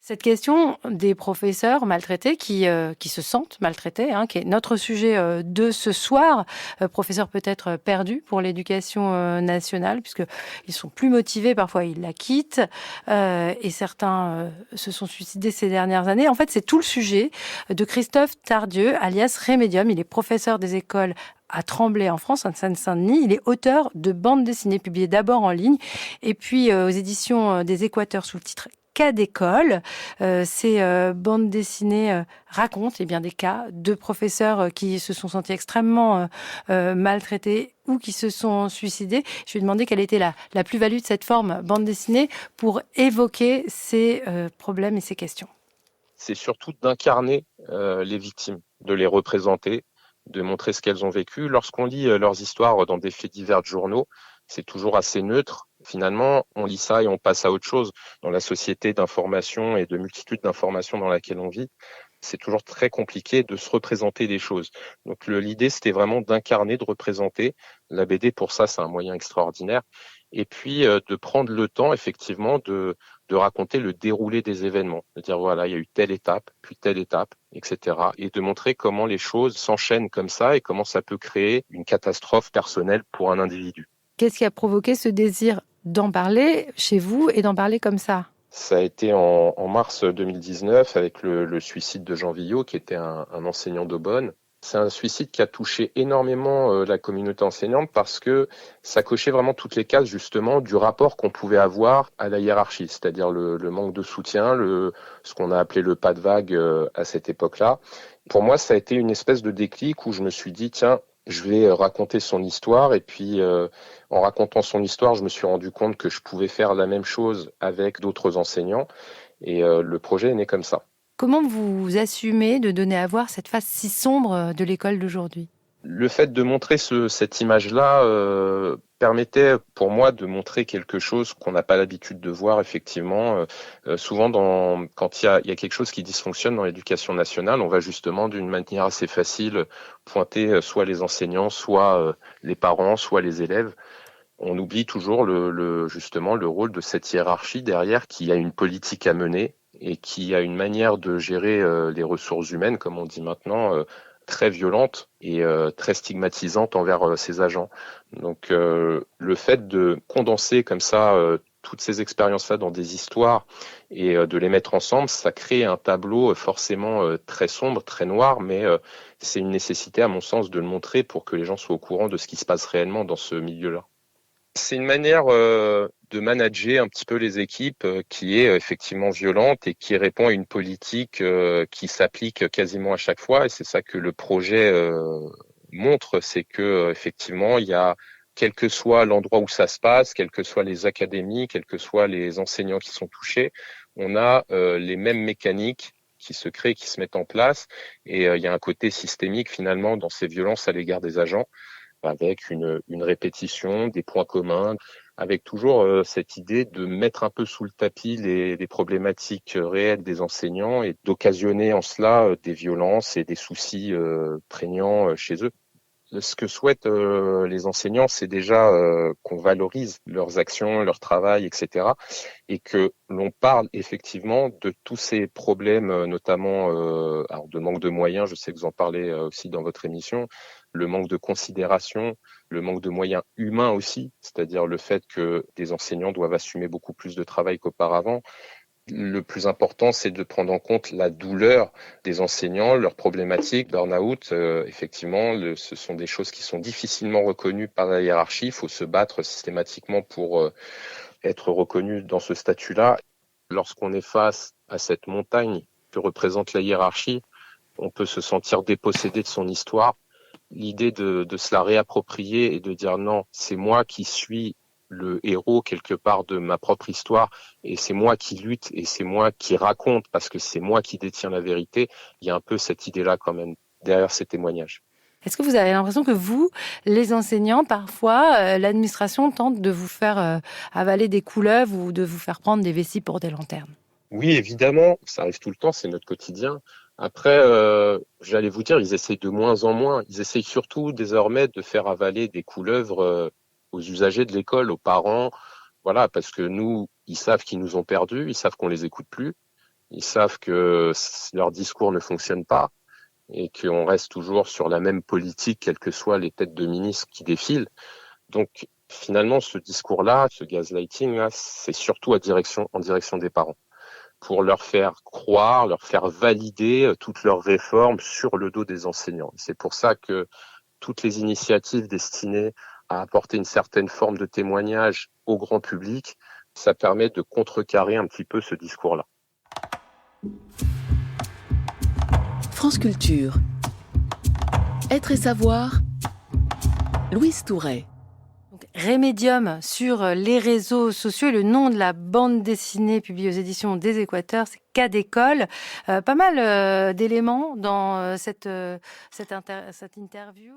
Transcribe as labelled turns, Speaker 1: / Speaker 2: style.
Speaker 1: Cette question des professeurs maltraités qui se sentent maltraités, qui est notre sujet de ce soir, professeurs peut-être perdus pour l'éducation nationale, puisqu'ils sont plus motivés, parfois ils la quittent, et certains se sont suicidés ces dernières années. En fait, c'est tout le sujet de Christophe Tardieu, alias Remedium. Il est professeur des écoles à Tremblay en France, en Seine-Saint-Denis. Il est auteur de bandes dessinées publiées d'abord en ligne et puis aux éditions des Équateurs sous le titre Cas d'école. Ces bandes dessinées racontent des cas de professeurs qui se sont sentis extrêmement maltraités ou qui se sont suicidés. Je lui ai demandé quelle était la plus-value de cette forme bande dessinée pour évoquer ces problèmes et ces questions.
Speaker 2: C'est surtout d'incarner les victimes, de les représenter, de montrer ce qu'elles ont vécu. Lorsqu'on lit leurs histoires dans des faits divers de journaux, c'est toujours assez neutre. Finalement, on lit ça et on passe à autre chose. Dans la société d'information et de multitude d'informations dans laquelle on vit, c'est toujours très compliqué de se représenter des choses. Donc l'idée, c'était vraiment d'incarner, de représenter. La BD, pour ça, c'est un moyen extraordinaire. Et puis de prendre le temps, effectivement, de raconter le déroulé des événements, de dire voilà, il y a eu telle étape, puis telle étape, etc. Et de montrer comment les choses s'enchaînent comme ça et comment ça peut créer une catastrophe personnelle pour un individu.
Speaker 1: Qu'est-ce qui a provoqué ce désir d'en parler chez vous et d'en parler comme ça?
Speaker 2: Ça a été en mars 2019 avec le suicide de Jean Villot, qui était un enseignant d'Aubonne. C'est un suicide qui a touché énormément la communauté enseignante parce que ça cochait vraiment toutes les cases justement du rapport qu'on pouvait avoir à la hiérarchie, c'est-à-dire le manque de soutien, ce qu'on a appelé le pas de vague à cette époque-là. Pour moi, ça a été une espèce de déclic où je me suis dit, tiens, je vais raconter son histoire et puis en racontant son histoire, je me suis rendu compte que je pouvais faire la même chose avec d'autres enseignants et le projet est né comme ça.
Speaker 1: Comment vous assumez de donner à voir cette face si sombre de l'école d'aujourd'hui?
Speaker 2: Le fait de montrer cette image-là permettait pour moi de montrer quelque chose qu'on n'a pas l'habitude de voir effectivement. Souvent, quand il y a quelque chose qui dysfonctionne dans l'éducation nationale, on va justement d'une manière assez facile pointer soit les enseignants, soit les parents, soit les élèves. On oublie toujours justement le rôle de cette hiérarchie derrière qui a une politique à mener et qui a une manière de gérer les ressources humaines, comme on dit maintenant, très violente et très stigmatisante envers ses agents. Donc le fait de condenser comme ça toutes ces expériences-là dans des histoires et de les mettre ensemble, ça crée un tableau forcément très sombre, très noir, mais c'est une nécessité à mon sens de le montrer pour que les gens soient au courant de ce qui se passe réellement dans ce milieu-là. C'est une manière de manager un petit peu les équipes qui est effectivement violente et qui répond à une politique qui s'applique quasiment à chaque fois. Et c'est ça que le projet montre, c'est que effectivement, il y a, quel que soit l'endroit où ça se passe, quelles que soient les académies, quels que soient les enseignants qui sont touchés, on a les mêmes mécaniques qui se créent, qui se mettent en place. Et il y a un côté systémique finalement dans ces violences à l'égard des agents avec une répétition, des points communs, avec toujours cette idée de mettre un peu sous le tapis les problématiques réelles des enseignants et d'occasionner en cela des violences et des soucis prégnants chez eux. Ce que souhaitent les enseignants, c'est déjà qu'on valorise leurs actions, leur travail, etc. Et que l'on parle effectivement de tous ces problèmes, notamment alors de manque de moyens, je sais que vous en parlez aussi dans votre émission, le manque de considération, le manque de moyens humains aussi, c'est-à-dire le fait que des enseignants doivent assumer beaucoup plus de travail qu'auparavant. Le plus important, c'est de prendre en compte la douleur des enseignants, leurs problématiques, burn-out. Effectivement, ce sont des choses qui sont difficilement reconnues par la hiérarchie. Il faut se battre systématiquement pour être reconnu dans ce statut-là. Lorsqu'on est face à cette montagne que représente la hiérarchie, on peut se sentir dépossédé de son histoire. L'idée de se la réapproprier et de dire non, c'est moi qui suis le héros quelque part de ma propre histoire et c'est moi qui lutte et c'est moi qui raconte parce que c'est moi qui détiens la vérité. Il y a un peu cette idée-là quand même derrière ces témoignages.
Speaker 1: Est-ce que vous avez l'impression que vous, les enseignants, parfois, l'administration tente de vous faire avaler des couleuvres ou de vous faire prendre des vessies pour des lanternes?
Speaker 2: Oui, évidemment, ça arrive tout le temps, c'est notre quotidien. Après, j'allais vous dire, ils essayent de moins en moins. Ils essayent surtout désormais de faire avaler des couleuvres aux usagers de l'école, aux parents. Voilà, parce que nous, ils savent qu'ils nous ont perdus, ils savent qu'on les écoute plus. Ils savent que leur discours ne fonctionne pas et qu'on reste toujours sur la même politique, quelles que soient les têtes de ministres qui défilent. Donc, finalement, ce discours-là, ce gaslighting-là, c'est surtout en direction des parents, pour leur faire croire, leur faire valider toutes leurs réformes sur le dos des enseignants. C'est pour ça que toutes les initiatives destinées à apporter une certaine forme de témoignage au grand public, ça permet de contrecarrer un petit peu ce discours-là.
Speaker 3: France Culture. Être et savoir. Louise Touret.
Speaker 1: Rémédium sur les réseaux sociaux. Le nom de la bande dessinée publiée aux éditions des Équateurs, c'est Cas d'école. Pas mal d'éléments dans cette interview.